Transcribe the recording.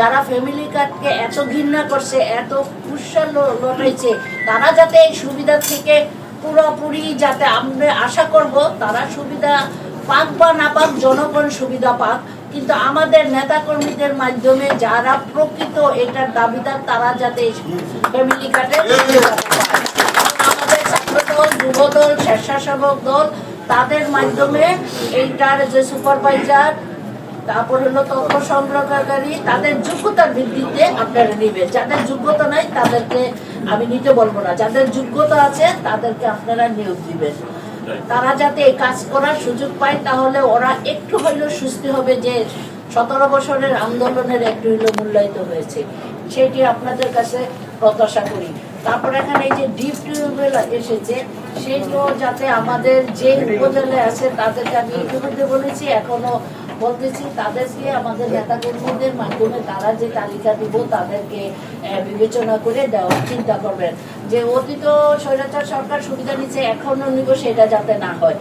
যারা ফ্যামিলি কার্ডকে এত ঘৃণা করছে, এত কুৎসা লটাইছে, তারা যাতে এই সুবিধা থেকে পুরোপুরি যাতে আমরা আশা করব তারা সুবিধা পাক বা না পাক, জনগণ সুবিধা পাক। কিন্তু আমাদের নেতাকর্মীদের মাধ্যমে যারা প্রকৃত এটার দাবিদার তারা যাতে ফ্যামিলি কার্ডের আমাদের ছাত্রদল, যুবদল, স্বেচ্ছাসেবক দল তাদের মাধ্যমে এইটার যে সুপারভাইজার, তারপর হলো তথ্য সংগ্রহকারী, তাদের যোগ্যতার ভিত্তিতে আপনারা নেবেন। যাদের যোগ্যতা নাই তাদেরকে আমি নিতে বলবো না, যাদের যোগ্যতা আছে তাদেরকে আপনারা নিয়োগ দিবেন। তারা যাতে এই কাজ করার সুযোগ পায়, তাহলে ওরা একটু হইলেও সুস্থ হবে যে 17 বছরের আন্দোলনের একটু হইলেও মূল্যায়িত হয়েছে, সেটি আপনাদের কাছে প্রত্যাশা করি। তারপর এখানে এই যে ডিপ টিউবওয়েল এসেছে, সেগুলো যাতে আমাদের যে উপজেলায় আছে তাদেরকে আমি ইতিমধ্যে বলেছি, এখনো বলতেছি, তাদেরকে আমাদের নেতাকর্মীদের মাধ্যমে তারা যে তালিকা দিব তাদেরকে বিবেচনা করে দেওয়ার চিন্তা করবেন। যে অতীত স্বৈরাচার সরকার সুবিধা নিচ্ছে এখনো নিব, সেটা যাতে না হয়।